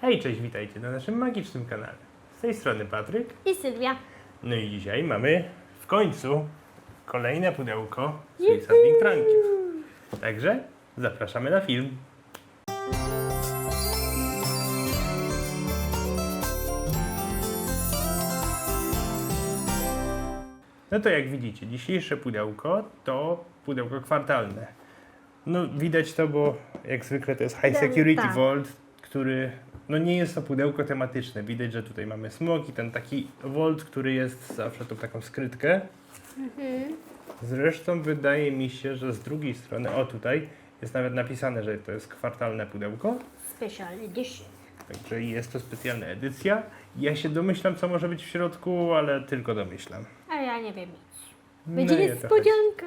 Hej, cześć, witajcie na naszym magicznym kanale. Z tej strony Patryk. I Sylwia. No i dzisiaj mamy w końcu kolejne pudełko Swiss Ading Trankiów. Także zapraszamy na film. No to jak widzicie, dzisiejsze pudełko to pudełko kwartalne. No widać to, bo jak zwykle to jest High Security Tak. Vault, który, no nie jest to pudełko tematyczne. Widać, że tutaj mamy smok i ten taki Vault, który jest zawsze tą taką skrytkę. Zresztą wydaje mi się, że z drugiej strony, o tutaj, jest nawet napisane, że to jest kwartalne pudełko. Special edition. Także jest to specjalna edycja. Ja się domyślam, co może być w środku, ale tylko domyślam. A ja nie wiem nic. Będzie No i o to chodzi. niespodzianka.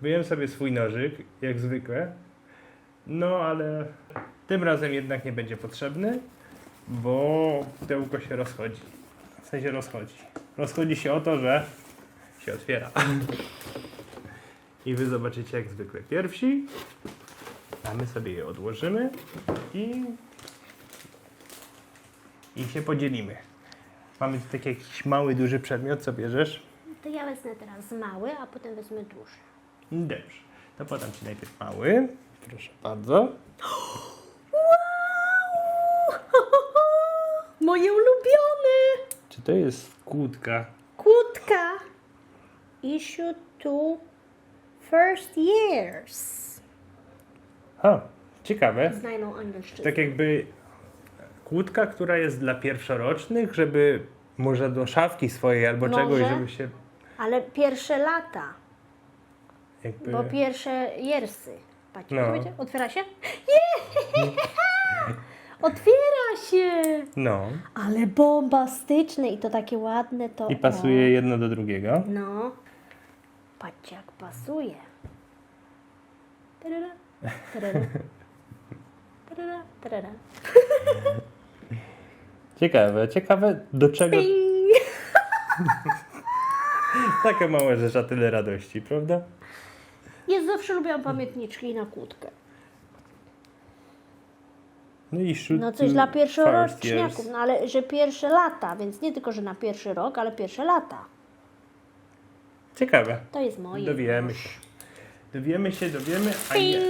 Wyjąłem sobie swój nożyk, jak zwykle. No ale tym razem jednak nie będzie potrzebny, bo pudełko się rozchodzi. W sensie rozchodzi. Rozchodzi się o to, że się otwiera. I wy zobaczycie jak zwykle pierwsi. A my sobie je odłożymy i się podzielimy. Mamy tu taki jakiś mały, duży przedmiot. Co bierzesz? To ja wezmę teraz mały, a potem wezmę duży. Dobrze. To podam ci najpierw mały. Proszę bardzo. Moje ulubione! Czy to jest kłódka? Kłódka. Issue to first years. O, ciekawe. Znajdą angielszczyznę. Tak jakby kłódka, która jest dla pierwszorocznych, żeby może do szafki swojej albo Może. czegoś, żeby się Ale pierwsze lata, jakby... bo pierwsze jersy. Patrzcie, No. wiecie? Otwiera się? Otwiera się! No. Ale bombastyczne i to takie ładne to. I pasuje jedno do drugiego. No. Patrzcie jak pasuje. Tarara, tarara. Tarara, tarara. Ciekawe do czego Ping! taka mała rzecz, a tyle radości, prawda? Ja zawsze lubiłam pamiętniczki na kłódkę. No i shoot No coś to dla first pierwszoroczniaków, years. no ale że pierwsze lata, więc nie tylko, że na pierwszy rok, ale pierwsze lata. Ciekawe. To jest moje. Dowiemy się. Dowiemy, a Ping!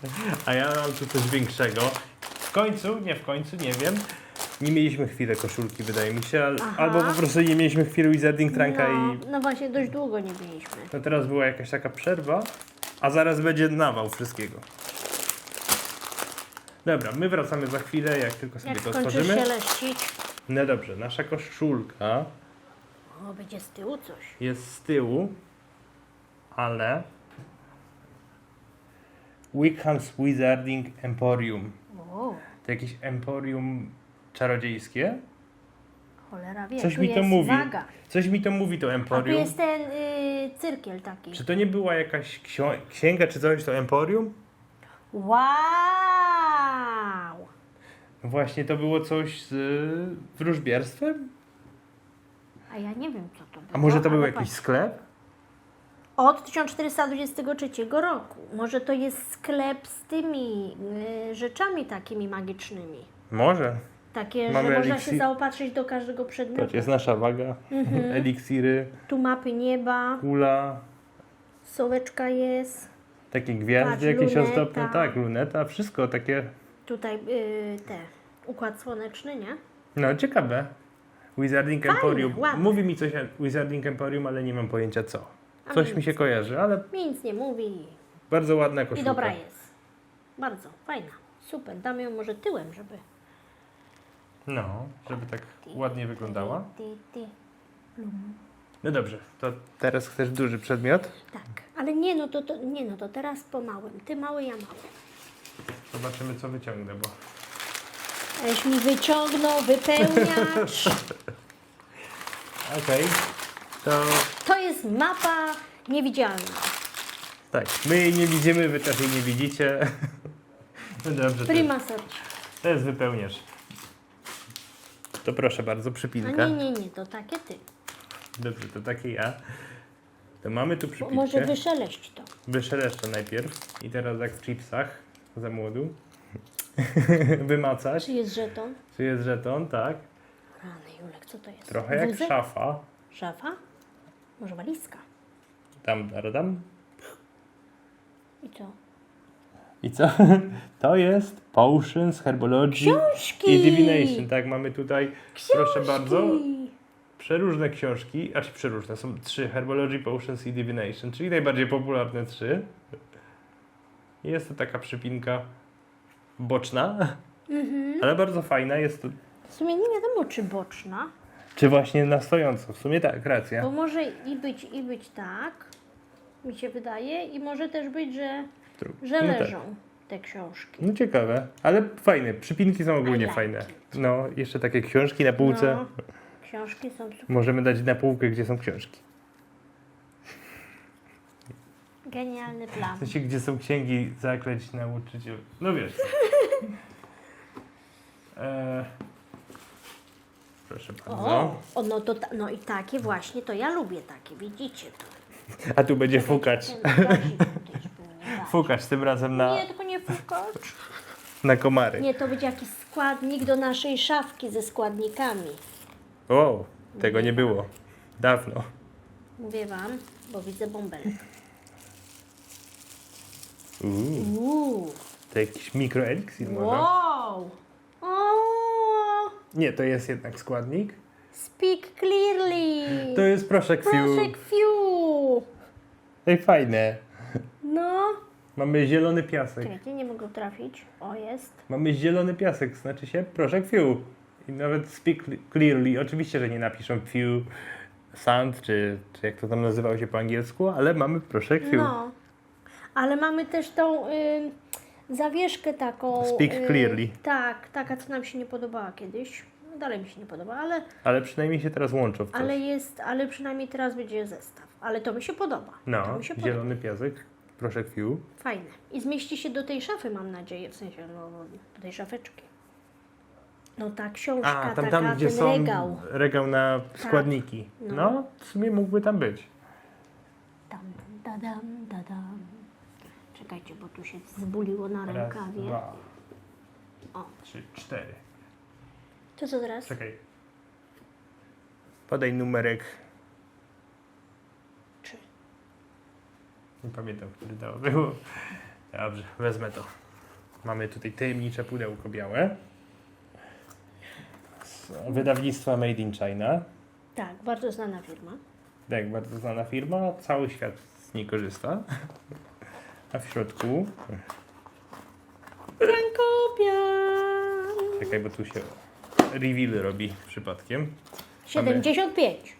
ja, a ja mam tu coś większego. W końcu, nie wiem. Nie mieliśmy chwilę koszulki, wydaje mi się, Aha. albo po prostu nie mieliśmy chwili Wizarding Tranka No, i no właśnie, dość długo nie mieliśmy. no teraz była jakaś taka przerwa, a zaraz będzie nawał wszystkiego. Dobra, my wracamy za chwilę, jak tylko sobie Jak to skończysz otworzymy. szeleścić, No dobrze, nasza koszulka o, będzie z tyłu coś. jest z tyłu, ale Wickham's Wizarding Emporium. O, To jakieś emporium czarodziejskie? cholera wie, Coś tu mi to jest mówi. waga. Coś mi to mówi to A tu emporium. jest ten cyrkiel taki. Czy to nie była jakaś księga czy coś, to emporium? Wow! Właśnie to było coś z wróżbiarstwem? A ja nie wiem, co to było. A może to był ale jakiś patrz. sklep? Od 1423 roku. Może to jest sklep z tymi rzeczami takimi magicznymi. Może. Takie, Mamy że można eliksir. się zaopatrzyć do każdego To przedmiotu. jest nasza waga. Eliksiry, Tu mapy nieba, kula, soweczka jest. takie gwiazdy Patrz, jakieś luneta. ozdobne. Tak, luneta, wszystko takie. Tutaj układ słoneczny, nie? No ciekawe. Wizarding Fajne, Emporium. ładne. Mówi mi coś o Wizarding Emporium, ale nie mam pojęcia co. A Coś mi mi się kojarzy, ale Mi nic nie mówi. bardzo ładna I koszulka. dobra jest. Bardzo, fajna. Super. Damy ją może tyłem, żeby... No, żeby tak ładnie wyglądała. Ti. No dobrze, to teraz chcesz duży przedmiot? Tak, ale nie no, to teraz po małym. Ty mały, ja mały. Zobaczymy co wyciągnę, bo... Aleś mi wyciągnął wypełniacz. Okej, to To jest mapa niewidzialna. tak, my jej nie widzimy, wy też jej nie widzicie. No dobrze, Prima search. to jest wypełniacz. To proszę bardzo, A przypinka. nie, to takie ty. Dobrze, to takie ja. To mamy tu przypinkę. Może wyszeleść to. Wyszeleszczę najpierw. I teraz jak w chipsach za młodu. wymacać. Czy jest żeton? Czy jest żeton, tak. Rany, Julek, co to jest? Trochę jak Wózek? szafa. Szafa? Może walizka? Tam. I co? I co? To jest Potions, Herbology Książki! i Divination. Tak, mamy tutaj, proszę Książki! bardzo, przeróżne książki. Przeróżne, są 3. Herbology, Potions i Divination, czyli najbardziej popularne 3. Jest to taka przypinka boczna, ale bardzo fajna. Jest to... W sumie nie wiadomo, czy boczna, Czy właśnie na stojąco? W sumie tak, racja. bo może i być tak, mi się wydaje, i może też być, że No tak. leżą te książki. No ciekawe, ale fajne. Przypinki są ogólnie I like fajne. it. No, jeszcze takie książki na półce. No, książki są super. Możemy dać na półkę, gdzie są książki. Genialny plan. W sensie, gdzie są księgi zaklęć nauczyciel. No wiesz. Proszę bardzo. No to no i takie właśnie, to ja lubię takie, widzicie to. A tu będzie fukacz. Ten gazik tutaj spływa. Fukacz tym razem na, Nie, tylko nie fukacz. na komary. Nie, to będzie jakiś składnik do naszej szafki ze składnikami. O, tego nie było. Dawno. Mówię wam, bo widzę bąbelek. To jakiś mikroeliksir może? Wow! O! Nie, to jest jednak składnik. Speak clearly! To jest proszek Fiu. Proszek Fiu! Ej, fajne. No. Mamy zielony piasek. Czekajcie, nie mogę trafić. O, jest. Mamy zielony piasek, znaczy się proszek Fiu. I nawet speak clearly. Oczywiście, że nie napiszą Fiu Sand, czy jak to tam nazywało się po angielsku, ale mamy proszek Fiu. No. Ale mamy też tą zawieszkę taką. Speak clearly. Tak, taka, co nam się nie podobała kiedyś. Dalej mi się nie podoba, Ale przynajmniej się teraz łączą w coś. ale przynajmniej teraz będzie zestaw. Ale to mi się podoba. To No, mi się podoba. zielony piasek, proszek Fiu. Fajne. I zmieści się do tej szafy, mam nadzieję, w sensie do tej szafeczki. No ta książka, A, taka, tam gdzie ten są regał. na składniki. No. No, w sumie mógłby tam być. Tam, dadam, dadam. Czekajcie, bo tu się zbuliło na Raz, rękawie. 2, O, 3, 4. to co teraz? Czekaj. Podaj numerek. 3. Nie pamiętam, który to było. Dobrze, wezmę to. Mamy tutaj tajemnicze pudełko białe. Z wydawnictwa Made in China. Tak, bardzo znana firma. Tak, bardzo znana firma. Cały świat z niej korzysta. A w środku... Frankopian! Czekaj, bo tu się reveal robi przypadkiem. 75.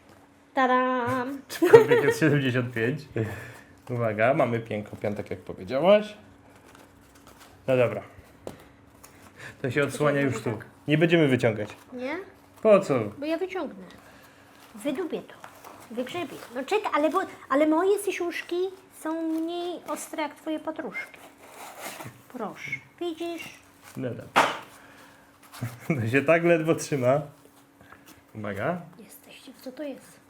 Tadam! Człowiek jest 75. Uwaga, mamy pięknopian, tak jak powiedziałaś. No dobra. To się odsłania już tu. Nie będziemy wyciągać. Nie? Po co? Bo ja wyciągnę. Wydubię to. Wygrzebię. No czekaj, ale moje sysiuszki są mniej ostre jak twoje patruszki. Proszę. Widzisz? No dobra. To się tak ledwo trzyma. Uwaga. Jesteście. Co to jest?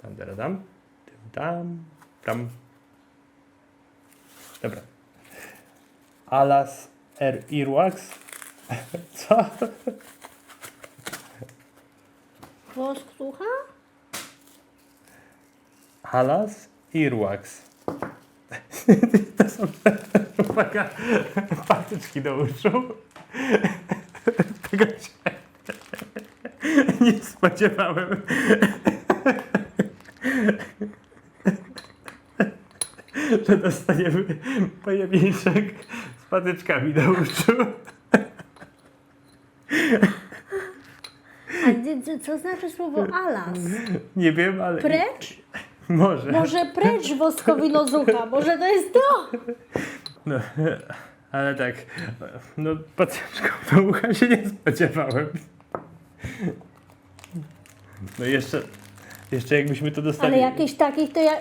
Tam, tam, tam, tam. Dobra. Alas Earwax. Co? Wosk słucha? Alas Earwax. To są, uwaga, patyczki do uszu. Tego się nie spodziewałem. Że dostaniemy pojemniczek z patyczkami do uszu. A co znaczy słowo alas? Nie wiem, ale... Precz? Może. Może precz woskowinozucha? Może to jest to? No, ale tak, no patyczką do ucha się nie spodziewałem. No jeszcze jakbyśmy to dostali. Ale jakieś takich to ja...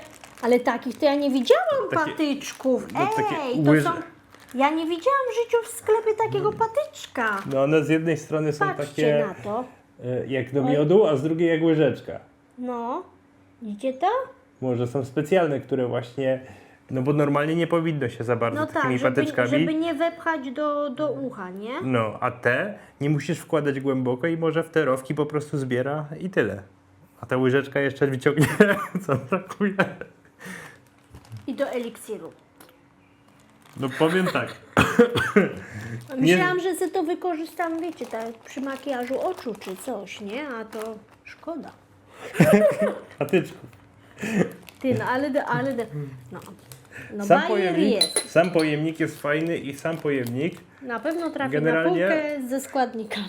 Ale takich to ja nie widziałam Takie- patyczków. no takie Ej, to łyże. są... Ja nie widziałam w życiu w sklepie takiego patyczka. No one z jednej strony są Patrzcie takie na to. jak do miodu, a z drugiej jak łyżeczka. No. Widzicie to? Może są specjalne, które właśnie No bo normalnie nie powinno się za bardzo No takimi tak, patyczkami. żeby nie wepchać do ucha, nie? No, a te nie musisz wkładać głęboko i może w te rowki po prostu zbiera i tyle. A ta łyżeczka jeszcze wyciągnie, co brakuje. I do eliksiru. No powiem tak. Myślałam, że sobie to wykorzystam, wiecie, tak przy makijażu oczu czy coś, nie? A to szkoda. Patyczku. Ty, no no bajer jest. Sam pojemnik jest fajny i sam pojemnik Na pewno trafi Generalnie- na półkę ze składnikami.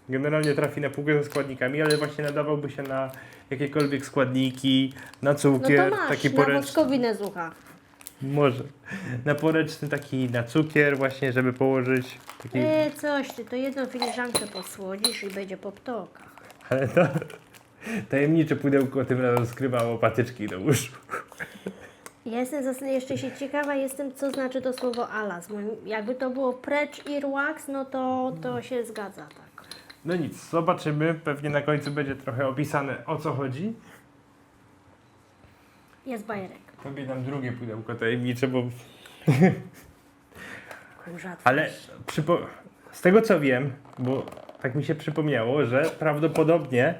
generalnie trafi na półkę ze składnikami, ale właśnie nadawałby się na jakiekolwiek składniki, na No cukier, to masz, taki na poręczny. woskowinę z ucha. Może. Na poręczny taki na cukier właśnie, żeby położyć taki... Coś ty, to jedną filiżankę posłodzisz i będzie po ptokach. Ale to tajemnicze pudełko tym razem skrywało patyczki do uszu. Ja jestem jeszcze się ciekawa jestem, co znaczy to słowo alas. Bo jakby to było precz earwax, no to się zgadza, tak. No nic, zobaczymy. Pewnie na końcu będzie trochę opisane, o co chodzi. Jest bajerek. Tobie dam drugie pudełko tajemnicze, bo... Kurza, Ale z tego co wiem, bo tak mi się przypomniało, że prawdopodobnie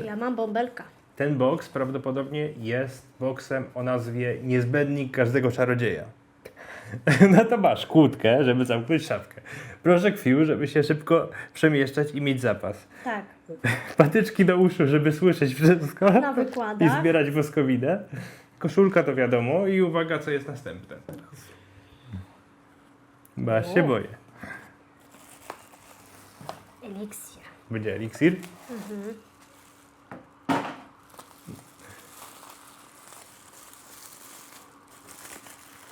ja mam bąbelka. ten boks prawdopodobnie jest boksem o nazwie Niezbędnik każdego czarodzieja. No to masz kłódkę, żeby zamknąć szafkę. Proszek fiu, żeby się szybko przemieszczać i mieć zapas. Tak. Patyczki do uszu, żeby słyszeć wszystko Na wykładach. i zbierać woskowinę. Koszulka to wiadomo i uwaga, co jest następne teraz. Bo aż się boję. Eliksir. Będzie eliksir?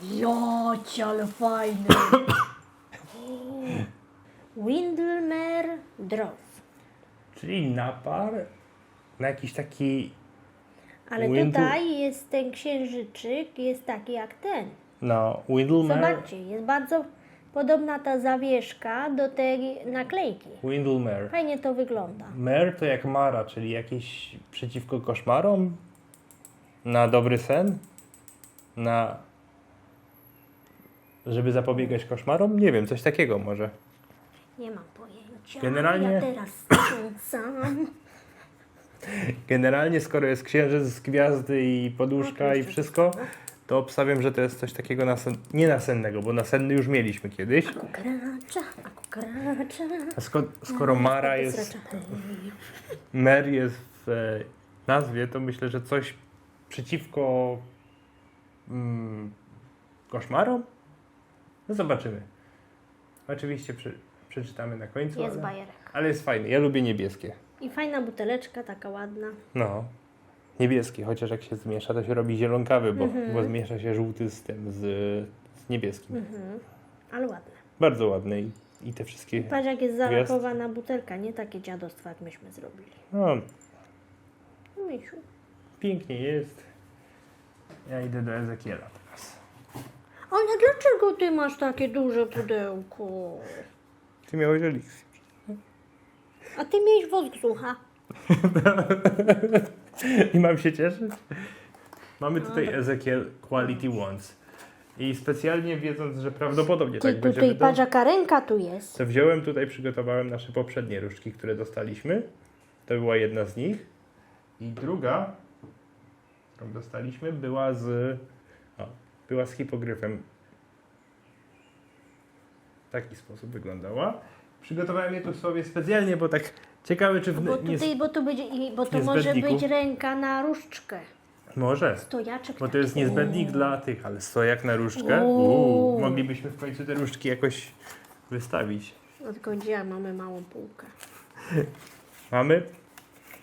Jocie, ale fajny. Windlemer Drow. Czyli napar na jakiś taki, Ale tutaj jest ten księżyczyk, jest taki jak ten. no, Windlemer. Zobaczcie, jest bardzo podobna ta zawieszka do tej naklejki. Windlemer. Fajnie to wygląda. Mer to jak Mara, czyli jakieś przeciwko koszmarom? Na dobry sen? Na... żeby zapobiegać koszmarom? Nie wiem, coś takiego może. Nie mam pojęcia. Generalnie- Ja teraz sam. Generalnie, skoro jest księżyc z gwiazdy i poduszka i jeszcze wszystko, coś, to obstawiam, że to jest coś takiego nie nasennego, bo nasenny już mieliśmy kiedyś. A kukaracza. A skoro Mara jest... Mer jest w nazwie, to myślę, że coś przeciwko koszmarom? No zobaczymy. Oczywiście przeczytamy na końcu, Jest bajerek. ale jest fajny. Ja lubię niebieskie. I fajna buteleczka, taka ładna. No, niebieskie, chociaż jak się zmiesza, to się robi zielonkawy, bo zmiesza się żółty z tym, z niebieskim. Ale ładne. Bardzo ładne i te wszystkie... Patrz jak jest zalakowana butelka, nie takie dziadostwo jak myśmy zrobili. No, Misiu. pięknie jest. Ja idę do Ezekiela teraz. Ale dlaczego ty masz takie duże pudełko? Ty miałeś eliksir. A ty miałeś wosk z ucha. I mam się cieszyć? Mamy tutaj Ezekiel Quality Ones. I specjalnie wiedząc, że prawdopodobnie Ty tak będzie tutaj patrz jaka ręka tu jest. to wziąłem tutaj, przygotowałem nasze poprzednie różdżki, które dostaliśmy. To była jedna z nich. I druga, którą dostaliśmy, była z hipogryfem. W taki sposób wyglądała. Przygotowałem je tu sobie specjalnie, bo tak ciekawe, czy Bo to może niezbędniku. być ręka na różdżkę. Może. Stojaczek Bo to jest taki. niezbędnik dla tych, ale stojak na różdżkę. Uuu. Moglibyśmy w końcu te różdżki jakoś wystawić. No tylko gdzie mamy małą półkę. Mamy?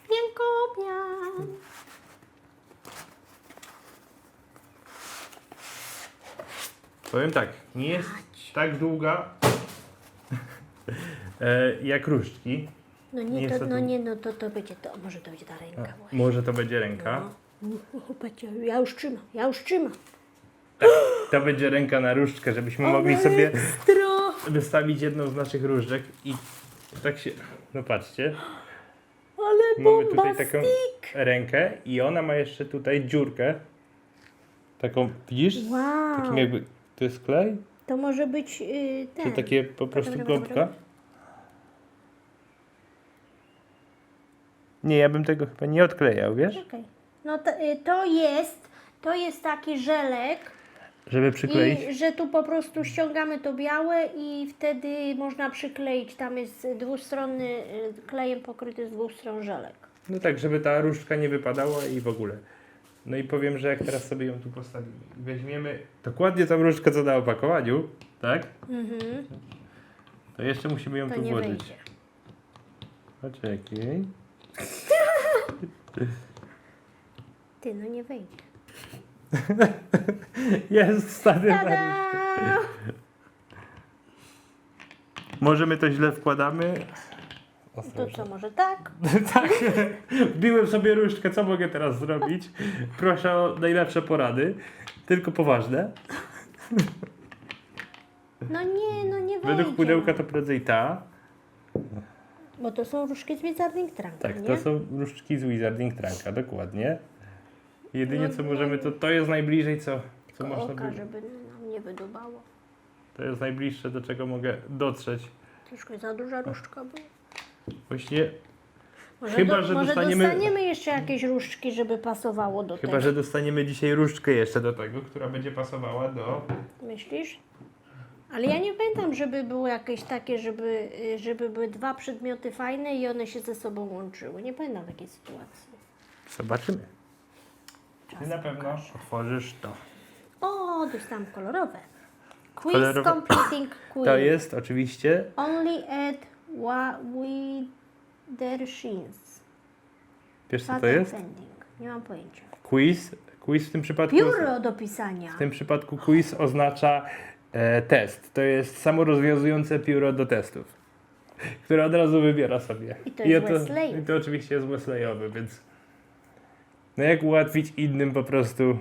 Wielkopian. Powiem tak, nie jest tak długa jak różdżki. No Nie nie, jest to, to no tu- nie, no to będzie to, może to będzie ta ręka właśnie. Może to będzie ręka. No. Patrzcie, ja już trzymam. To będzie ręka na różdżkę, żebyśmy mogli sobie Ekstra. wystawić jedną z naszych różdżek i tak się... No patrzcie, Ale mamy tutaj bombastik. taką rękę i ona ma jeszcze tutaj dziurkę. Taką, widzisz? Wow. Takim jakby, to jest klej? To może być ten. Czy takie po prostu Dobra, gąbka? Nie, ja bym tego chyba nie odklejał, wiesz? Okej. No to jest taki żelek Żeby przykleić. i że tu po prostu ściągamy to białe i wtedy można przykleić. Tam jest dwustronny, klejem pokryty z dwóch stron żelek. No tak, żeby ta różdżka nie wypadała i w ogóle. No i powiem, że jak teraz sobie ją tu postawimy i weźmiemy dokładnie tą różdżkę, co na opakowaniu, tak? Mhm. To jeszcze musimy ją To tu nie włożyć. wejdzie. Poczekaj. Ty, no nie wejdzie. Jest stary Mariusz. Tada! Może my to źle wkładamy? To co, może tak? Tak, wbiłem sobie różdżkę, co mogę teraz zrobić? Proszę o najlepsze porady, tylko poważne. No nie wejdzie. Według pudełka to prędzej ta. Bo to są różki z Wizarding Trunka, Tak, nie? to są różdżki z Wizarding Trunka, dokładnie. Jedynie No co nie. możemy, to jest najbliżej, co Tylko można oka, by... żeby nam nie wydubało. To jest najbliższe, do czego mogę dotrzeć. Troszkę za duża różdżka była. Właściwie, Może, Chyba, że może dostaniemy- dostaniemy jeszcze jakieś różdżki, żeby pasowało do chyba, tego. że dostaniemy dzisiaj różdżkę jeszcze do tego, która będzie pasowała do... Myślisz? Ale ja nie pamiętam, żeby było jakieś takie, żeby były dwa przedmioty fajne i one się ze sobą łączyły. Nie pamiętam takiej sytuacji. Zobaczymy. Czas Ty na pewno pokaże. otworzysz to. O, dostałam kolorowe. Quiz Kolorowe. completing quiz. To jest oczywiście... Only add Widershins. Wiesz co to jest? Nie mam pojęcia. Quiz. Quiz w tym przypadku... Pióro do pisania. W tym przypadku quiz oznacza test. To jest samorozwiązujące pióro do testów, które od razu wybiera sobie. I to jest I Wesleyów. to oczywiście jest Wesleyowy, więc no jak ułatwić innym po prostu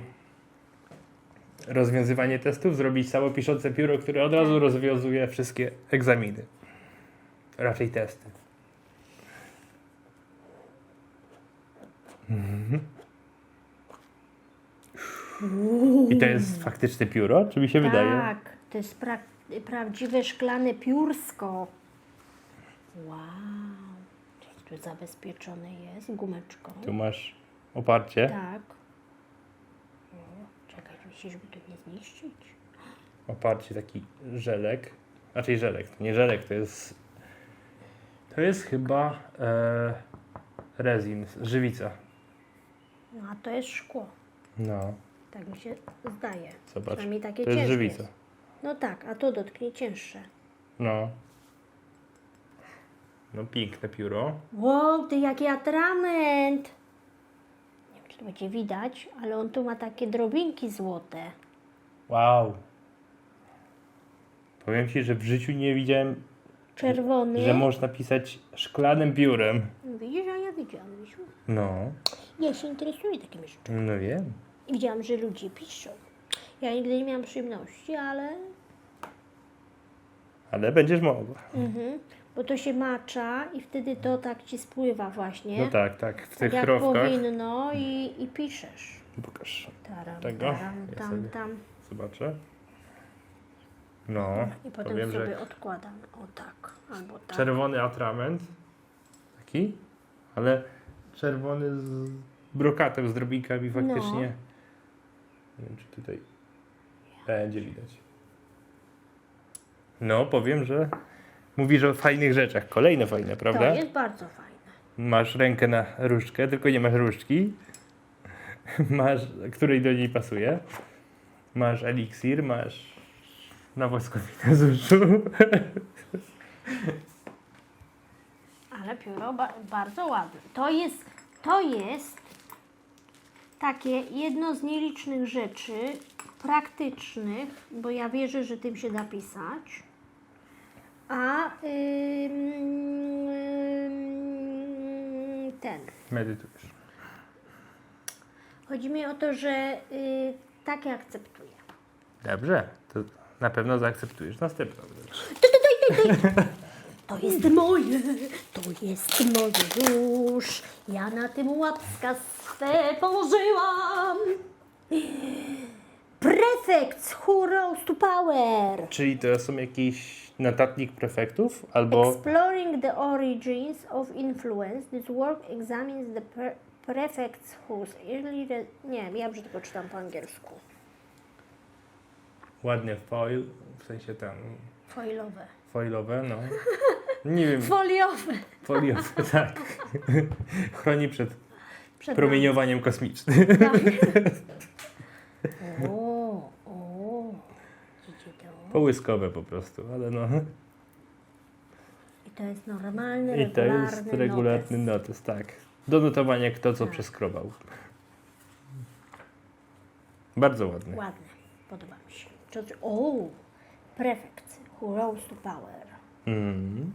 rozwiązywanie testów? Zrobić samopiszące pióro, które od razu rozwiązuje wszystkie egzaminy. Raczej testy. I to jest faktyczne pióro? Czy mi się wydaje? Tak, to jest prawdziwe szklane piórsko. Wow. Coś tu zabezpieczone jest gumeczką. Tu masz oparcie. Tak. O, czekaj, myślisz, żeby to nie zniszczyć? Oparcie taki żelek. Raczej żelek, to nie żelek, to jest chyba rezin, żywica. No a to jest szkło. No, Tak mi się zdaje. zobacz. Przynajmniej takie To jest ciężkie żywica. No tak, a to dotknie cięższe. No. No piękne pióro. Wow, ty jaki atrament! Nie wiem, czy to będzie widać, ale on tu ma takie drobinki złote. Wow. Powiem Ci, że w życiu nie widziałem, Czerwony. że można pisać szklanym piórem. Widzisz, a ja widziałam, Misiu. No, Ja się interesuję takimi rzeczami. no wiem. I widziałam, że ludzie piszą. Ja nigdy nie miałam przyjemności, ale... Ale będziesz mogła. Bo to się macza i wtedy to tak ci spływa właśnie. No tak, tak, w Tak tych jak rowkach. powinno i piszesz. Pokaż. Taram, Tego? taram, Ja tam, sobie- tam. Zobaczę. No, I potem powiem, sobie że odkładam. O tak, albo tak. czerwony atrament. Taki, ale czerwony z brokatem, z drobinkami faktycznie. No. Nie wiem, czy tutaj będzie widać. No, powiem, że mówisz o fajnych rzeczach. Kolejne fajne, prawda? To jest bardzo fajne. Masz rękę na różdżkę, tylko nie masz różdżki. Masz, której do niej pasuje. Masz eliksir, masz nawłoskowinę z uszu. Ale pióro bardzo ładne. To jest takie jedno z nielicznych rzeczy praktycznych, bo ja wierzę, że tym się da pisać. A Medytujesz. chodzi mi o to, że takie akceptuję. Dobrze, to na pewno zaakceptujesz następną rzecz. To jest moje już. Ja na tym łapska swe położyłam. Prefects who rose to power. Czyli to są jakiś notatnik prefektów? Albo... Exploring the origins of influence, this work examines the prefects whose early... Nie, ja brzydko czytam po angielsku. Ładnie foil, w sensie tam Foilowe. foilowe, no. Nie wiem, Foliowe. foliowe, tak. Chroni przed Przed promieniowaniem kosmicznym. nami. Tak. Widzicie to? Połyskowe po prostu, ale no. I to jest normalny, I to jest regularny regularny notes. notes, tak. Do notowania kto co Tak. przeskrobał. Bardzo ładny. Ładne. Podoba mi się. O! Prefects who rose to power. Mm.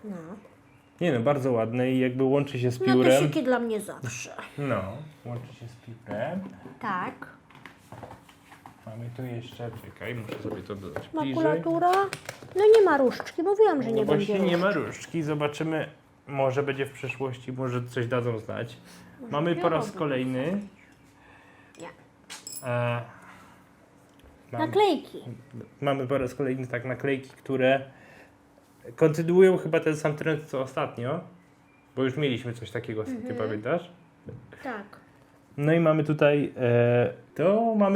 No. Nie no, bardzo ładne i jakby łączy się z No piórem. to siki dla mnie zawsze. No, łączy się z piórem. Tak. Mamy tu jeszcze, czekaj, muszę sobie to dodać bliżej. Makulatura. No nie ma różdżki. Mówiłam, że nie No będzie właśnie nie ma różdżki. różdżki, zobaczymy, może będzie w przyszłości, może coś dadzą znać. Mamy po raz białego kolejny Nie. mamy, Naklejki. mamy po raz kolejny tak naklejki, które kontynuują chyba ten sam trend co ostatnio, bo już mieliśmy coś takiego ostatnio, pamiętasz? Tak. No i mamy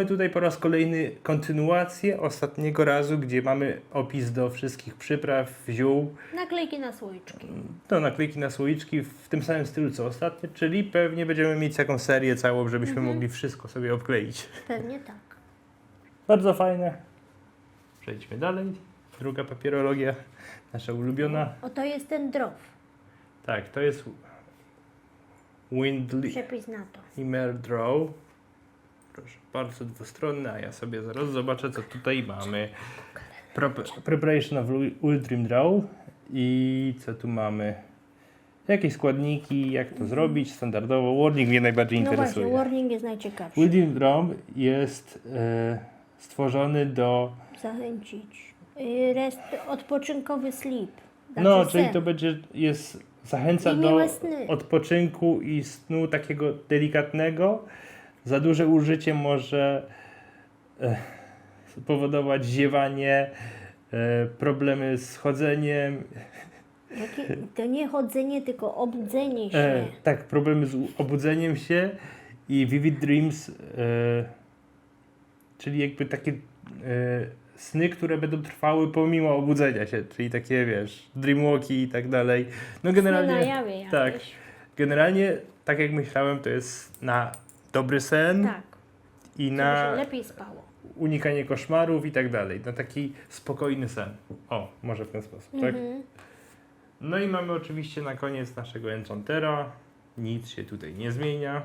tutaj po raz kolejny kontynuację ostatniego razu, gdzie mamy opis do wszystkich przypraw, ziół, Naklejki na słoiczki. to naklejki na słoiczki w tym samym stylu co ostatnio, czyli pewnie będziemy mieć taką serię całą, żebyśmy mogli wszystko sobie obkleić. Pewnie tak. Bardzo fajne. Przejdźmy dalej. Druga papierologia, nasza ulubiona. Oto jest ten drop. Tak, to jest Windley Przepis na to. Imer Draw. Proszę, bardzo dwustronny, a ja sobie zaraz zobaczę, co tutaj mamy. Preparation of Ultrim Draw. I co tu mamy? Jakie składniki, jak to zrobić standardowo. Warning mnie najbardziej No interesuje. właśnie, warning jest najciekawszy. Ultrim Draw jest stworzony do... Zachęcić. Rest odpoczynkowy sleep. No, Znaczy czyli sen. to zachęca I do miłe sny. odpoczynku i snu takiego delikatnego. Za duże użycie może powodować ziewanie, problemy z chodzeniem. To nie chodzenie, tylko obudzenie się. Tak, problemy z obudzeniem się i Vivid Dreams, czyli jakby takie sny, które będą trwały pomimo obudzenia się, czyli takie, wiesz, dreamwalki i tak dalej. No generalnie, Sny na jawie jakieś. tak, generalnie, tak jak myślałem, to jest na dobry sen Tak. i Żeby na się lepiej spało. unikanie koszmarów i tak dalej, na taki spokojny sen. O, może w ten sposób, tak? No i mamy oczywiście na koniec naszego Enchantera. Nic się tutaj nie zmienia.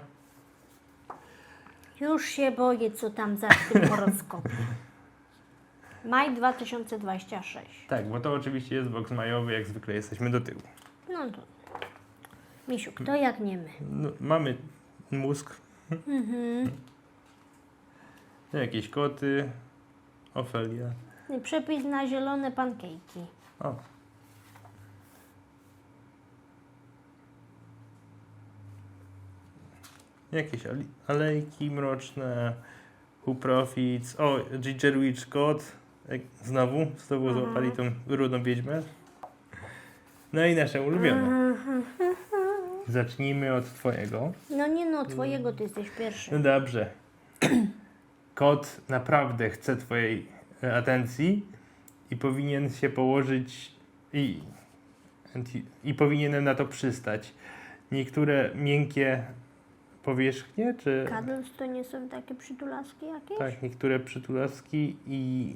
Już się boję, co tam za w tym horoskopie. Maj 2026. Tak, bo to oczywiście jest boks majowy, jak zwykle jesteśmy do tyłu. No to. Misiu, kto jak nie my? No, mamy mózg. Jakieś koty. Ofelia. Przepis na zielone pankejki. O. Jakieś alejki mroczne. Who Profits. O, Ginger Witch God. Znowu złapali tą rudą wiedźmę. No i nasze ulubione. Zacznijmy od twojego. No nie no, twojego ty jesteś No pierwszy. dobrze. Kot naprawdę chce twojej atencji i powinien się położyć i powinienem na to przystać. Niektóre miękkie powierzchnie, czy Cuddles to nie są takie przytulaski jakieś? tak, niektóre przytulaski i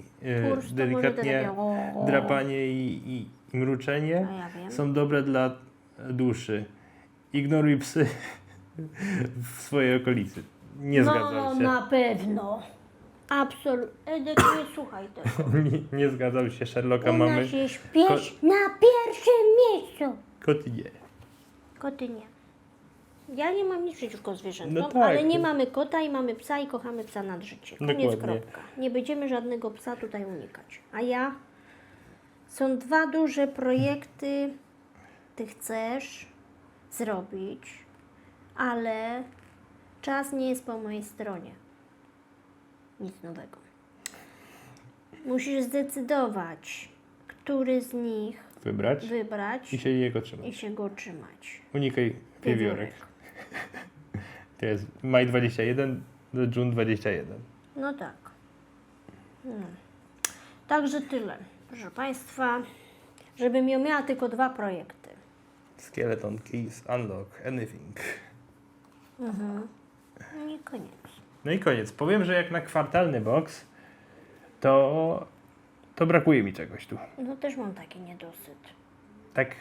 Purs to delikatnie może to takie, drapanie i mruczenie A ja wiem. są dobre dla duszy. Ignoruj psy w swojej okolicy. Nie zgadzam się. No na pewno. Absolutnie. Edek, nie słuchaj tego. Nie zgadzam się. Sherlocka U mamy. nas jest pies na pierwszym miejscu. Koty nie. Koty nie. Ja nie mam nic przeciwko zwierzętom, No tak. ale nie mamy kota i mamy psa i kochamy psa nad życie. Koniec, Dokładnie. kropka. Nie będziemy żadnego psa tutaj unikać. A ja? Są dwa duże projekty, ty chcesz zrobić, ale Czas nie jest po mojej stronie. Nic nowego. Musisz zdecydować, który z nich Wybrać wybrać i się jego trzymać. i się go trzymać. Unikaj wiewiórek. To jest maj 21 do June 21. No tak. Także tyle. Proszę Państwa, żebym ja miała tylko 2 projekty. Skeleton keys, unlock, anything. No i koniec. No i koniec. Powiem, że jak na kwartalny box, to brakuje mi czegoś tu. No też mam taki niedosyt. Tak,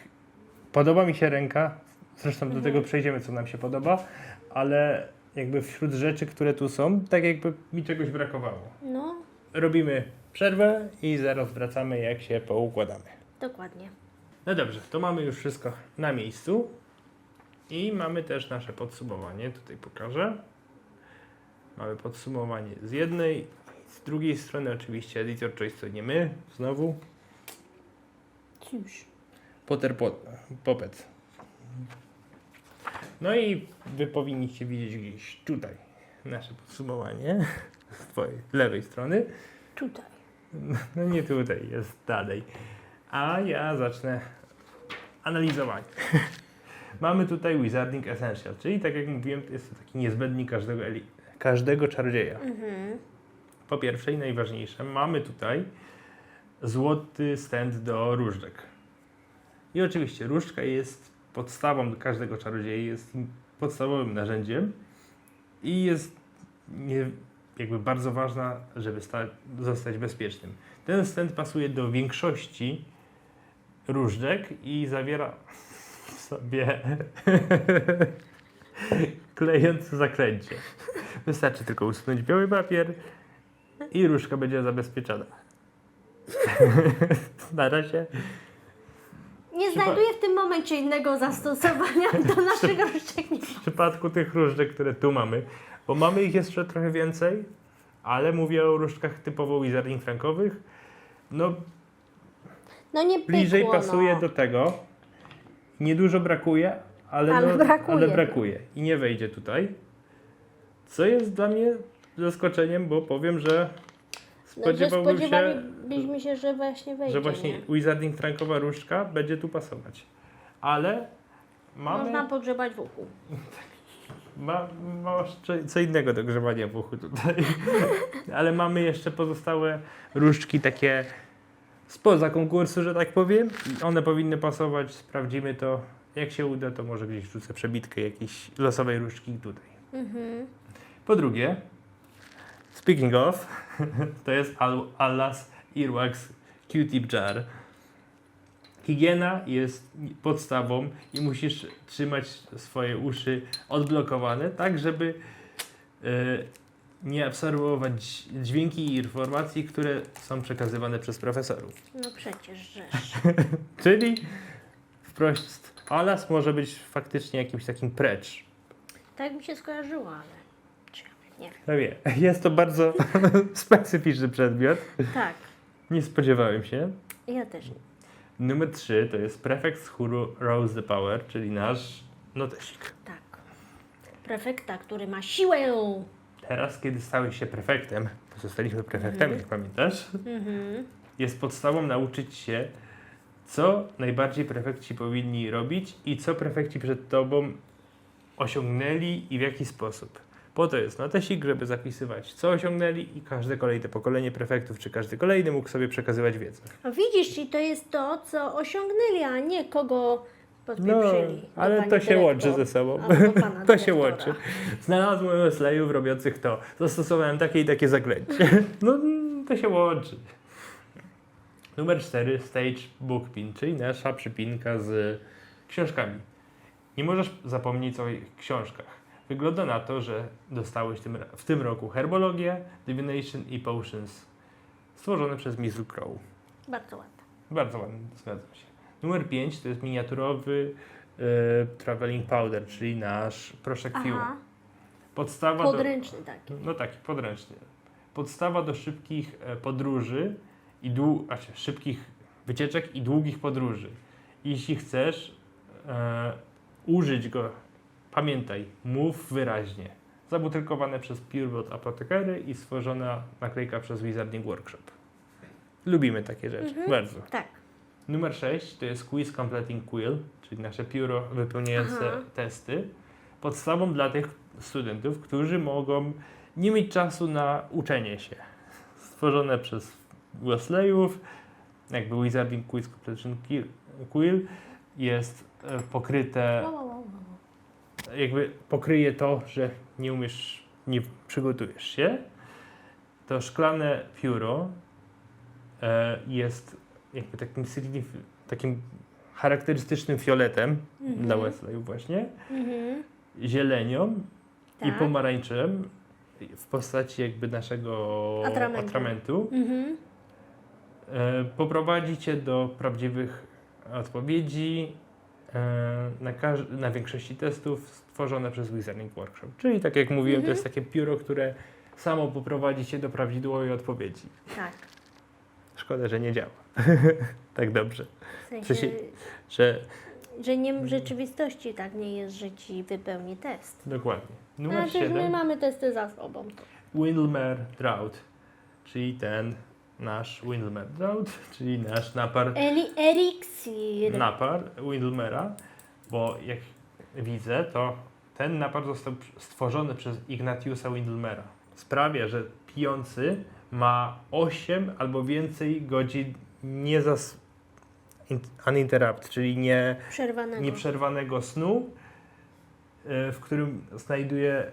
podoba mi się ręka, zresztą do tego przejdziemy, co nam się podoba, ale jakby wśród rzeczy, które tu są, tak jakby mi czegoś brakowało. No, Robimy przerwę i zaraz wracamy, jak się poukładamy. dokładnie. No dobrze, to mamy już wszystko na miejscu i mamy też nasze podsumowanie, tutaj pokażę. Mamy podsumowanie z jednej, z drugiej strony oczywiście Editor Choice to nie my, znowu. Cóż. Puppet. No i wy powinniście widzieć gdzieś tutaj nasze podsumowanie z twojej lewej strony. Tutaj. No nie tutaj, jest dalej. A ja zacznę analizowanie. Mamy tutaj Wizarding Essential, czyli tak jak mówiłem, jest to taki niezbędnik każdego czarodzieja. Po pierwsze i najważniejsze, mamy tutaj złoty stand do różdżek. I oczywiście różdżka jest podstawą do każdego czarodzieja, jest podstawowym narzędziem i jest jakby bardzo ważna, żeby zostać bezpiecznym. Ten stand pasuje do większości różdżek i zawiera w sobie klejące zaklęcie. Wystarczy tylko usunąć biały papier i różdżka będzie zabezpieczona. Na razie Nie znajduję w tym momencie innego zastosowania do naszych różdżek. w przypadku tych różdżek, które tu mamy, bo mamy ich jeszcze trochę więcej, ale mówię o różdżkach typowo wizarding frankowych, no No nie pykło, bliżej pasuje no. do tego. Niedużo brakuje, ale brakuje i nie wejdzie tutaj. Co jest dla mnie zaskoczeniem, bo powiem, że spodziewalibyśmy się, że właśnie wejdzie, że właśnie nie? wizarding frankowa różdżka będzie tu pasować. Ale Można pogrzebać w uchu. masz co innego do grzebania w uchu tutaj. Ale mamy jeszcze pozostałe różdżki takie spoza konkursu, że tak powiem. I one powinny pasować. Sprawdzimy to. Jak się uda, to może gdzieś wrzucę przebitkę jakiejś losowej różdżki tutaj. Po drugie, speaking of, to jest Alas Earwax Q-Tip Jar. Higiena jest podstawą i musisz trzymać swoje uszy odblokowane, tak żeby nie absorbować dźwięki i informacji, które są przekazywane przez profesorów. No przecież, żeż. Czyli wprost, Alas może być faktycznie jakimś takim precz. Tak mi się skojarzyło, ale nie wiem. No wie, jest to bardzo specyficzny przedmiot. Tak, Nie spodziewałem się. ja też nie. Numer 3 to jest Prefect Who Rose the Power, czyli nasz notesik. Tak. Prefekta, który ma siłę. Teraz, kiedy stałeś się prefektem, bo zostaliśmy prefektami, jak pamiętasz, jest podstawą nauczyć się, co najbardziej prefekci powinni robić i co prefekci przed tobą osiągnęli i w jaki sposób. Po to jest notesik, żeby zapisywać, co osiągnęli i każde kolejne pokolenie prefektów, czy każdy kolejny mógł sobie przekazywać wiedzę. No widzisz, czyli to jest to, co osiągnęli, a nie kogo podpieprzyli. No, ale to się łączy ze sobą. To się łączy. Znalazłem Wesleyów robiących to. Zastosowałem takie i takie zaklęcie. No, to się łączy. Numer 4, Stage Book Pin, czyli nasza przypinka z książkami. Nie możesz zapomnieć o książkach. Wygląda na to, że dostałeś w tym roku Herbologię, Divination i Potions stworzone przez Miss Crow. Bardzo ładne. Bardzo ładnie, zgadzam się. Numer 5 to jest miniaturowy Traveling Powder, czyli nasz proszek Fuel. Podstawa podręczny taki. No taki, podręczny. Podstawa do szybkich podróży i szybkich wycieczek i długich podróży. Jeśli chcesz użyć go, pamiętaj, mów wyraźnie. Zabutelkowane przez Pureblood Apothecary i stworzona naklejka przez Wizarding Workshop. Lubimy takie rzeczy, bardzo. Tak. Numer 6 to jest Quiz Completing Quill, czyli nasze pióro wypełniające Aha. testy. Podstawą dla tych studentów, którzy mogą nie mieć czasu na uczenie się. Stworzone przez Wesleyów, jakby Wizarding Quiz Completing Quill jest pokryte, Wow. jakby pokryje to, że nie umiesz, nie przygotujesz się. To szklane pióro jest jakby takim charakterystycznym fioletem dla Wesleyów właśnie, zielenią i Tak. pomarańczem w postaci jakby naszego atramentu. Poprowadzi cię do prawdziwych odpowiedzi na większości testów stworzone przez Wizarding Workshop. Czyli tak jak mówiłem, to jest takie pióro, które samo poprowadzi cię do prawidłowej odpowiedzi. Tak. Szkoda, że nie działa tak dobrze. W sensie, W sensie, że że nie w rzeczywistości tak nie jest, że ci wypełni test. dokładnie. Numer Znaczy, my 7. mamy testy za sobą. Windlemere Drought, czyli ten nasz Windlemere Drought, czyli nasz napar Eliksir. Windlemera, bo jak widzę, to ten napar został stworzony przez Ignatiusa Windlemera. Sprawia, że pijący ma 8 albo więcej godzin uninterrupt, czyli nieprzerwanego snu, w którym znajduje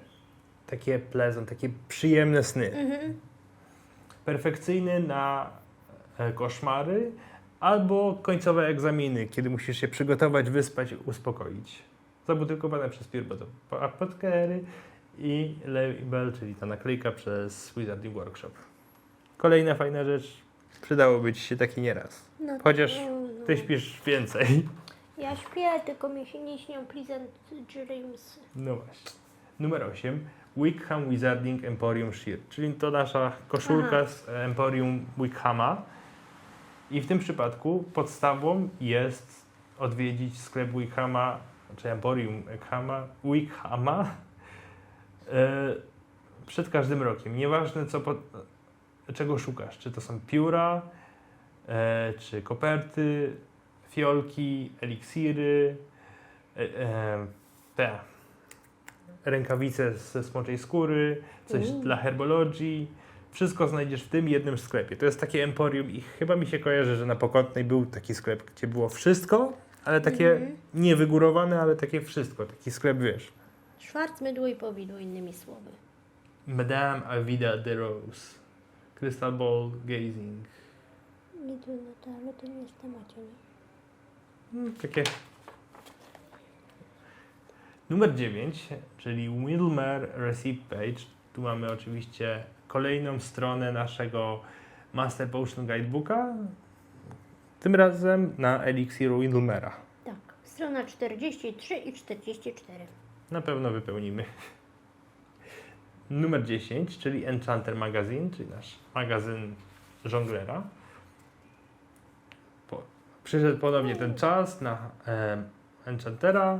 takie pleasant, takie przyjemne sny. Perfekcyjny na koszmary albo końcowe egzaminy, kiedy musisz się przygotować, wyspać i uspokoić. Zabutelkowane przez Pureblood Apothecary i label, czyli ta naklejka przez Wizarding Workshop. Kolejna fajna rzecz, przydałoby Ci się taki nieraz. No, Chociaż no. Ty śpisz więcej. Ja śpię, tylko mi się nie śnią Pleasant Dreams. No właśnie. Numer 8. Wickham Wizarding Emporium Shirt, czyli to nasza koszulka z Emporium Wickhama. I w tym przypadku podstawą jest odwiedzić sklep Wickhama, czy Emporium Wickhama przed każdym rokiem. Nieważne czego szukasz, czy to są pióra, czy koperty, fiolki, eliksiry, te rękawice ze smoczej skóry, coś dla herbologii. Wszystko znajdziesz w tym jednym sklepie. To jest takie emporium i chyba mi się kojarzy, że na Pokątnej był taki sklep, gdzie było wszystko, ale takie nie wygórowane, ale takie wszystko. Taki sklep, wiesz. Szwarc, mydło i powidło, innymi słowy. Madame Avida de Rose. Crystal Ball Gazing. Nie trudno to, ale to nie jest w temacie, nie? Takie. Numer 9, czyli Windlemere Receipt Page. Tu mamy oczywiście kolejną stronę naszego Master Potion Guidebooka. Tym razem na eliksiru Windlemera. Tak. Strona 43 i 44. Na pewno wypełnimy. Numer 10, czyli Enchanter Magazine, czyli nasz magazyn żonglera. Przyszedł ponownie ten czas na Enchantera.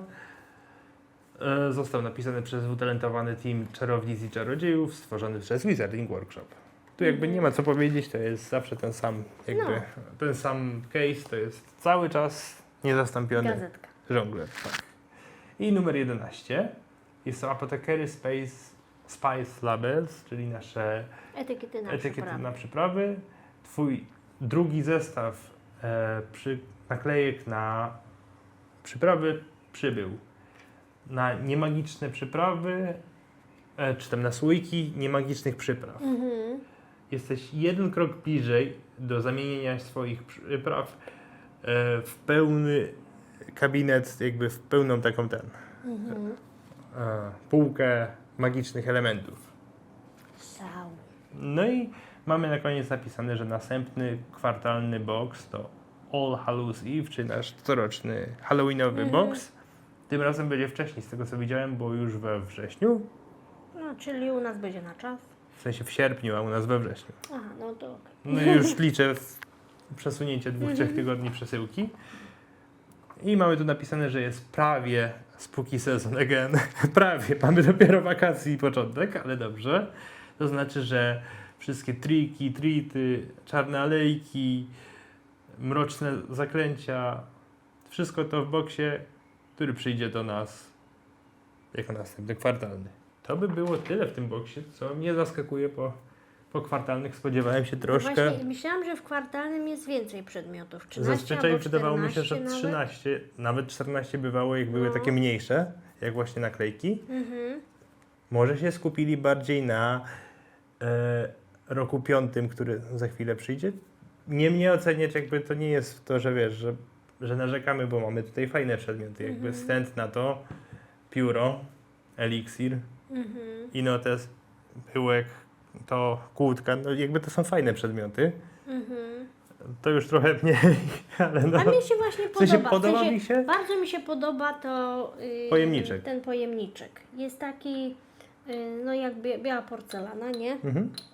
Został napisany przez utalentowany team czarownic i czarodziejów, stworzony przez Wizarding Workshop. Tu jakby nie ma co powiedzieć, to jest zawsze ten sam, ten sam case, to jest cały czas niezastąpiony Gazetka. żongler. Tak. I numer 11 jest to Apothecary Spice Labels, czyli nasze etykiety na przyprawy. Twój drugi zestaw naklejek na przyprawy przybył. Na niemagiczne przyprawy, czy tam na słoiki niemagicznych przypraw. Jesteś jeden krok bliżej do zamienienia swoich przypraw w pełny kabinet, jakby w pełną taką półkę magicznych elementów. Szał. No i mamy na koniec napisane, że następny kwartalny box to All Hallows Eve, czyli nasz coroczny halloweenowy box. Tym razem będzie wcześniej, z tego co widziałem, bo już we wrześniu. No, czyli u nas będzie na czas. W sensie w sierpniu, a u nas we wrześniu. Aha, no to okej. No i już liczę w przesunięcie 2-3 tygodni przesyłki. I mamy tu napisane, że jest prawie spooky season again. Prawie. Mamy dopiero wakacje i początek, ale dobrze. To znaczy, że wszystkie triki, treaty, czarne alejki, mroczne zaklęcia, wszystko to w boksie, który przyjdzie do nas jako następny kwartalny. To by było tyle w tym boksie, co mnie zaskakuje po kwartalnych. Spodziewałem się troszkę. Właśnie myślałam, że w kwartalnym jest więcej przedmiotów. 13 Zazwyczaj albo wydawało mi się, 14 że nawet. 13, nawet 14 bywało, jak były No. takie mniejsze, jak właśnie naklejki. Mhm. Może się skupili bardziej na roku 5, który za chwilę przyjdzie. Nie mnie oceniać, jakby to nie jest to, że wiesz, że narzekamy, bo mamy tutaj fajne przedmioty, jakby stent na to, pióro, eliksir, inotes, pyłek, to kłódka, no jakby to są fajne przedmioty. To już trochę mniej, ale no. A mi się właśnie W sensie podoba. podoba mi się? Bardzo mi się podoba to Pojemniczek. ten pojemniczek. Jest taki no jak biała porcelana, nie?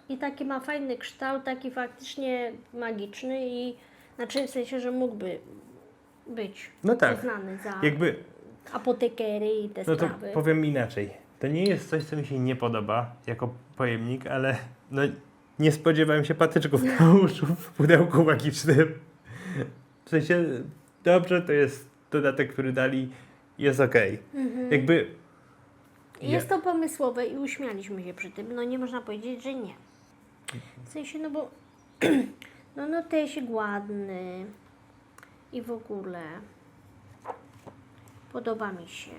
I taki ma fajny kształt, taki faktycznie magiczny i znaczy w sensie, że mógłby być No tak. uznany za Jakby, apotekery i te no to sprawy. powiem inaczej. To nie jest coś, co mi się nie podoba jako pojemnik, ale no, nie spodziewałem się patyczków na uszu w pudełku magicznym. W sensie, dobrze, to jest dodatek, który dali, jest okej. Jakby... Jest to pomysłowe i uśmialiśmy się przy tym. No nie można powiedzieć, że nie. W sensie, no bo no też ładny i w ogóle podoba mi się.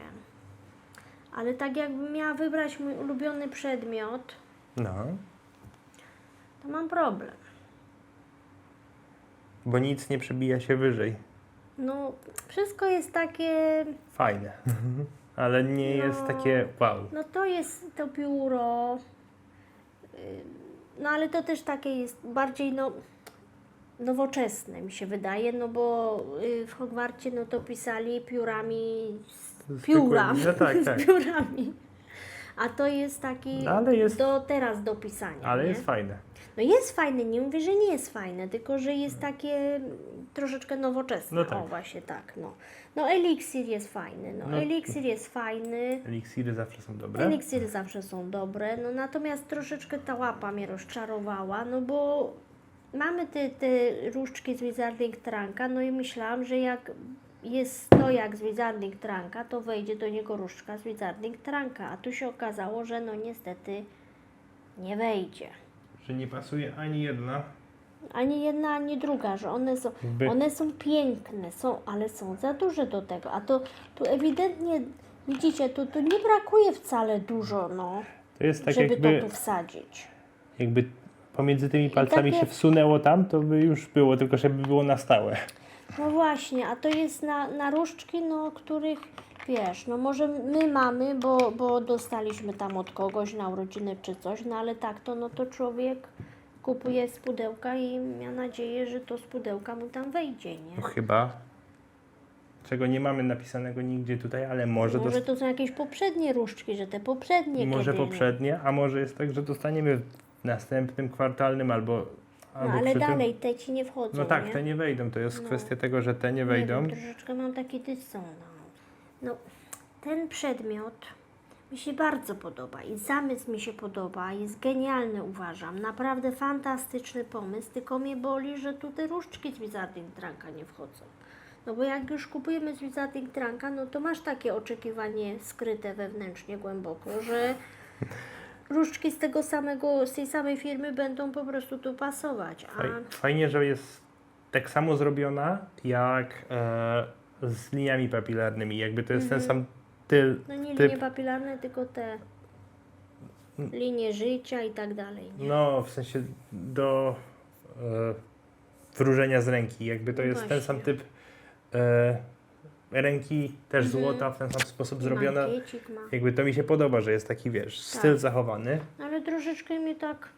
Ale tak jakbym miała wybrać mój ulubiony przedmiot, No, to mam problem. bo nic nie przebija się wyżej. No wszystko jest takie, Fajne. Ale nie jest takie wow. no to jest to pióro, no ale to też takie jest bardziej nowoczesne mi się wydaje, no bo w Hogwarcie no to pisali piórami, pióra, No tak, tak. z piórami. A to jest taki No, ale jest- teraz do pisania. Ale nie? jest fajne. No jest fajne, nie mówię, że nie jest fajne, tylko że jest takie troszeczkę nowoczesne. No tak. O właśnie tak, no. No eliksir jest fajny, No. eliksir jest fajny. Eliksiry zawsze są dobre. Eliksiry zawsze są dobre, no natomiast troszeczkę ta łapa mnie rozczarowała, no bo mamy te różdżki z Wizarding Trunka, no i myślałam, że jak jest to jak z Wizarding Trunka, to wejdzie do niego różdżka z Wizarding Trunka, a tu się okazało, że no niestety nie wejdzie. Że nie pasuje ani jedna. Ani jedna, ani druga, że one są piękne, ale są za duże do tego, a to tu ewidentnie, widzicie, tu nie brakuje wcale dużo, no. To jest tak żeby jakby, to tu wsadzić. jakby pomiędzy tymi palcami takie- się wsunęło tam, to by już było, tylko żeby było na stałe. No właśnie, a to jest na różdżki, no, których wiesz, no może my mamy, bo dostaliśmy tam od kogoś na urodziny czy coś, no ale tak to, no to człowiek kupuje z pudełka i ma nadzieję, że to z pudełka mu tam wejdzie, nie? No chyba. Czego nie mamy napisanego nigdzie tutaj, ale może To są jakieś poprzednie różdżki, że te poprzednie może kiedy, poprzednie, a może jest tak, że dostaniemy w następnym kwartalnym albo No albo ale przy tym. dalej te ci nie wchodzą, No tak, nie? te nie wejdą. To jest No. kwestia tego, że te nie Nie wejdą. wiem, troszeczkę mam taki dysonans. No, ten przedmiot mi się bardzo podoba i zamysł mi się podoba, jest genialny uważam, naprawdę fantastyczny pomysł, tylko mnie boli, że tu te różdżki z Wizarding Trunka nie wchodzą. No bo jak już kupujemy z Wizarding Trunka, no to masz takie oczekiwanie skryte wewnętrznie głęboko, że różdżki z tej samej firmy będą po prostu tu pasować, Fajnie, że jest tak samo zrobiona jak z liniami papilarnymi. Jakby to jest ten sam no nie typ. linie papilarne, tylko te linie życia i tak dalej, nie? No, w sensie do wróżenia z ręki. Jakby to No jest ten właśnie. sam typ ręki, też złota, w ten sam sposób I zrobiona. mankiecik ma. Jakby to mi się podoba, że jest taki, wiesz, styl Tak. zachowany. Ale troszeczkę mnie tak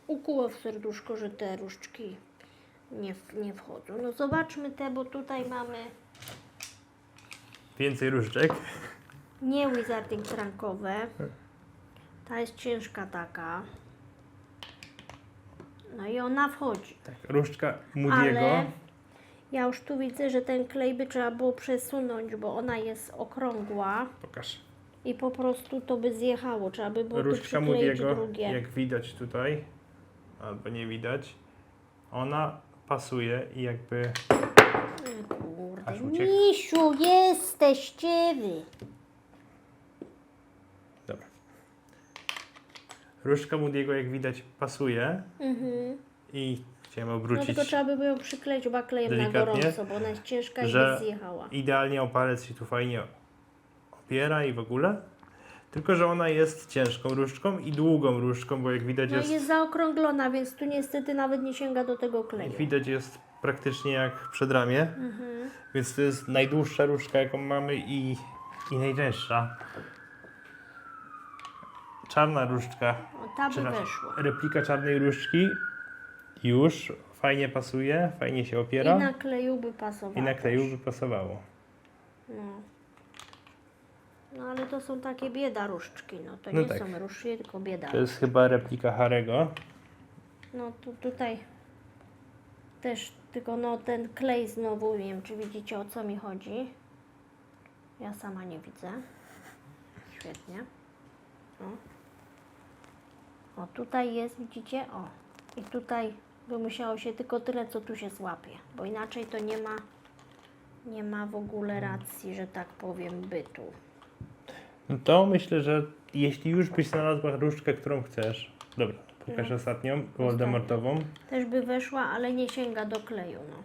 ukuło w serduszko, że te różdżki nie wchodzą. No zobaczmy te, bo tutaj mamy Więcej różdżek. nie Wizarding Trunkowe. Ta jest ciężka taka. No i ona wchodzi. Tak, różdżka Moody'ego. Ale Ja już tu widzę, że ten klej by trzeba było przesunąć, bo ona jest okrągła Pokaż. i po prostu to by zjechało. Trzeba by było tu Różdżka przykleić Moody'ego, drugie. jak widać tutaj, albo nie widać, ona pasuje i jakby... Kurde, Aż uciekł. misiu, jesteście wy. Dobra. Różdżka Moody'ego, jak widać, pasuje i chciałem No obrócić, tylko trzeba by było ją przykleić chyba klejem na delikatnie, gorąco, bo ona jest ciężka i że by zjechała. idealnie o palec się tu fajnie opiera i w ogóle. Tylko, że ona jest ciężką różdżką i długą różdżką, bo jak widać No jest zaokrąglona, więc tu niestety nawet nie sięga do tego kleju. jak widać jest praktycznie jak przedramię. Więc to jest najdłuższa różdżka, jaką mamy i najcięższa. Czarna różdżka, O, ta by czy weszła. replika czarnej różdżki już fajnie pasuje, fajnie się opiera I na kleju by pasowało. i na kleju by pasowało. No. No ale to są takie bieda różdżki, no to No nie tak. są różdżki, tylko bieda. To jest chyba replika Harego. No tutaj też, tylko no ten klej znowu, nie wiem czy widzicie o co mi chodzi. Ja sama nie widzę. Świetnie. O tutaj jest, widzicie? O. I tutaj by musiało się tylko tyle, co tu się złapie, bo inaczej to nie ma w ogóle racji, że tak powiem, bytu. No to myślę, że jeśli już byś znalazła różdżkę, którą chcesz. Dobra, pokaż ostatnią, Voldemortową. Też by weszła, ale nie sięga do kleju, no.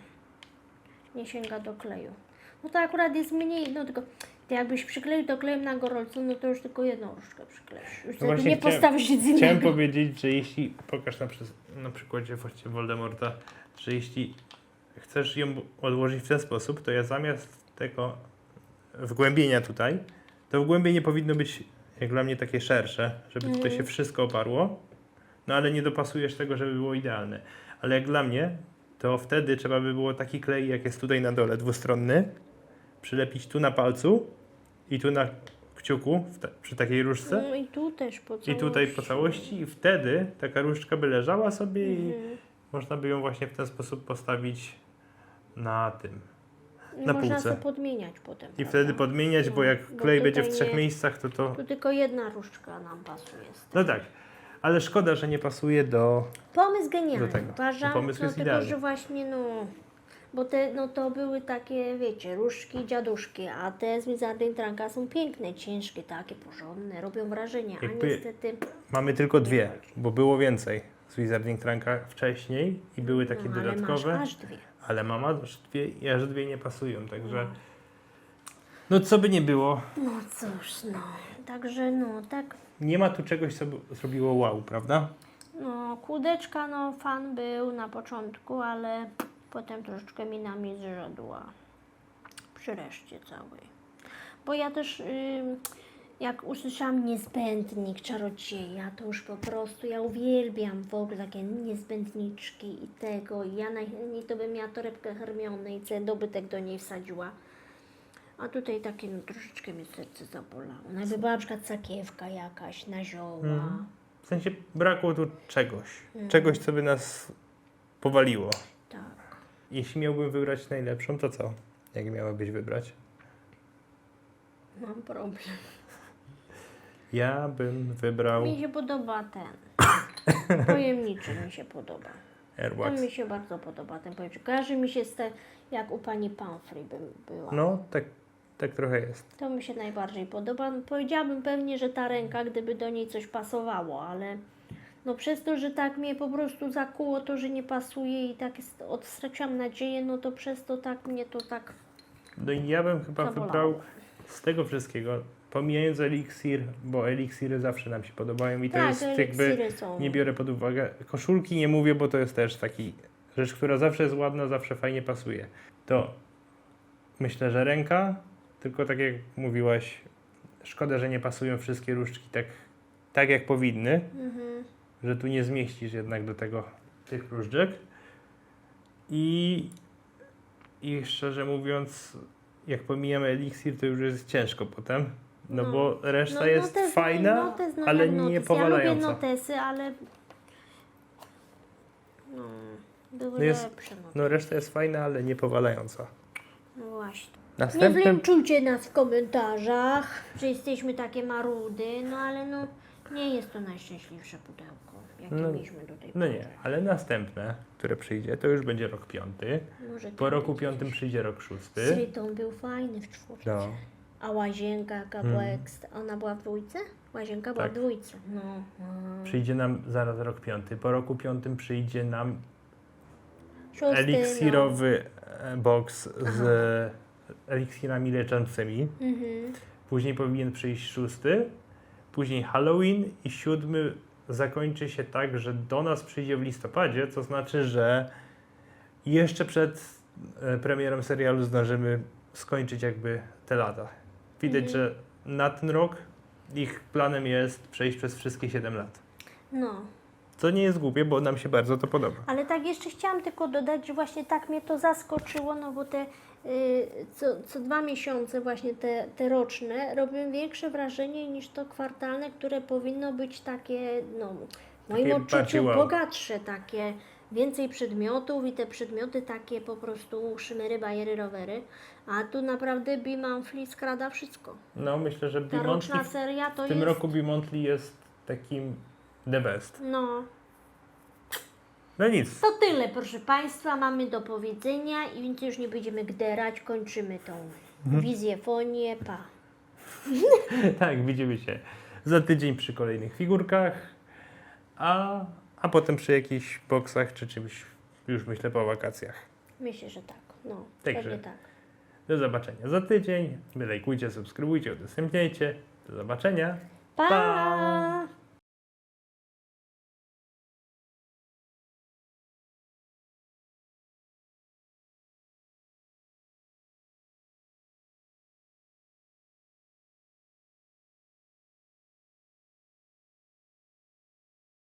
Nie sięga do kleju. No to akurat jest mniej, no tylko ty jakbyś przykleił to klejem na gorąco, no to już tylko jedną różdżkę przykleisz. Już sobie nie postawisz nic Chciałem innego. powiedzieć, że jeśli, pokaż na przykładzie właśnie Voldemorta, że jeśli chcesz ją odłożyć w ten sposób, to ja zamiast tego wgłębienia tutaj, to wgłębienie powinno być jak dla mnie takie szersze, żeby tutaj się wszystko oparło, no ale nie dopasujesz tego, żeby było idealne. Ale jak dla mnie, to wtedy trzeba by było taki klej, jak jest tutaj na dole, dwustronny, przylepić tu na palcu i tu na kciuku, przy takiej różdżce. No i tu też po I całości. tutaj po całości i wtedy taka różdżka by leżała sobie i można by ją właśnie w ten sposób postawić na tym. I na można półce. sobie podmieniać potem. I prawda? wtedy podmieniać, bo No, jak bo klej będzie w tutaj 3 nie- miejscach, to... Tu tylko jedna różdżka nam pasuje. No tak, ale szkoda, że nie pasuje do... Pomysł genialny, Do tego. uważam. Pomysł No jest tylko, idealny. że właśnie bo te, no to były takie, wiecie, różdżki dziaduszki, a te z Wizarding Trunka są piękne, ciężkie, takie porządne, robią wrażenie, a Jakby- niestety... Mamy tylko 2, bo było więcej z Wizarding Trunka wcześniej i były takie No, ale dodatkowe. masz aż dwie. Ale mama aż dwie i aż dwie nie pasują, także... No co by nie było, No cóż, no. Także no, tak, nie ma tu czegoś, co by zrobiło wow, prawda? no, kłódeczka, no, fan był na początku, ale potem troszeczkę minami zrzedła przy reszcie całej. Bo ja też, jak usłyszałam niezbędnik czarodzieja, to już po prostu, ja uwielbiam w ogóle takie niezbędniczki i tego. I ja najchętniej to bym miała torebkę Hermiony i cały dobytek do niej wsadziła. A tutaj takie, no troszeczkę mi serce zabolało. No jakby była na przykład sakiewka jakaś na zioła. W sensie brakło tu czegoś, co by nas powaliło. Tak. Jeśli miałbym wybrać najlepszą, to co? Jak miałabyś wybrać? Mam problem. Ja bym wybrał Mi się podoba ten. Pojemniczy mi się podoba. To Airwax. mi się bardzo podoba ten pojemniczy. Kojarzy mi się z te, jak u pani Pamfrey była. No, tak trochę jest. To mi się najbardziej podoba. No, powiedziałabym pewnie, że ta ręka, gdyby do niej coś pasowało, ale no przez to, że tak mnie po prostu zakuło to, że nie pasuje i tak straciłam nadzieję, no to przez to tak mnie to tak... No i ja bym chyba Zabolało. wybrał z tego wszystkiego, pomijając eliksir, bo eliksiry zawsze nam się podobają i to Tak, jest eliksiry jakby, są. nie biorę pod uwagę. Koszulki nie mówię, bo to jest też taki rzecz, która zawsze jest ładna, zawsze fajnie pasuje. To myślę, że ręka, tylko tak jak mówiłaś, szkoda, że nie pasują wszystkie różdżki tak jak powinny, że tu nie zmieścisz jednak do tych różdżek. I szczerze mówiąc, jak pomijamy eliksir, to już jest ciężko potem, no bo reszta jest notes, fajna, notes, no ale jak nie notes. Ja powalająca. lubię notesy, ale no, były No jest- lepsze. No. No reszta jest fajna, ale nie powalająca. No właśnie. Nie Następnym... zlinczujcie nas w komentarzach, że jesteśmy takie marudy, no ale no nie jest to najszczęśliwsze pudełko, jakie No, mieliśmy do tej No pory. nie, ale następne, które przyjdzie, to już będzie rok 5. Może Po tam roku będzie 5 coś. przyjdzie rok 6. Sriton był fajny w 4. No. A łazienka jaka była ekstra. Ona była w 2? Łazienka była Tak. w 2. No. Przyjdzie nam zaraz rok 5. Po roku 5 przyjdzie nam 6, eliksirowy box z eliksirami leczącymi. No. Mhm. Później powinien przyjść 6. Później Halloween i 7 zakończy się tak, że do nas przyjdzie w listopadzie, co znaczy, że jeszcze przed premierą serialu zdążymy skończyć jakby te lata. Widać, że na ten rok ich planem jest przejść przez wszystkie 7 lat. No. Co nie jest głupie, bo nam się bardzo to podoba. Ale tak jeszcze chciałam tylko dodać, że właśnie tak mnie to zaskoczyło, no bo te co 2 miesiące właśnie te roczne robią większe wrażenie niż to kwartalne, które powinno być takie, no w moim Takie odczuciu bardziej wow. bogatsze, takie więcej przedmiotów i te przedmioty takie po prostu szymery, bajery, rowery, a tu naprawdę Be Monthly skrada wszystko. No myślę, że Ta Be roczna Monthly seria to w tym jest, roku Be Monthly jest takim the best. no. No nic. To tyle, proszę Państwa, mamy do powiedzenia i więc już nie będziemy gderać, kończymy tą wizjefonię, pa. Tak, widzimy się za tydzień przy kolejnych figurkach, a potem przy jakichś boksach czy czymś, już myślę po wakacjach. Myślę, że tak, no, Także- pewnie tak. Do zobaczenia za tydzień. Lajkujcie, subskrybujcie, udostępniajcie. Do zobaczenia. Pa!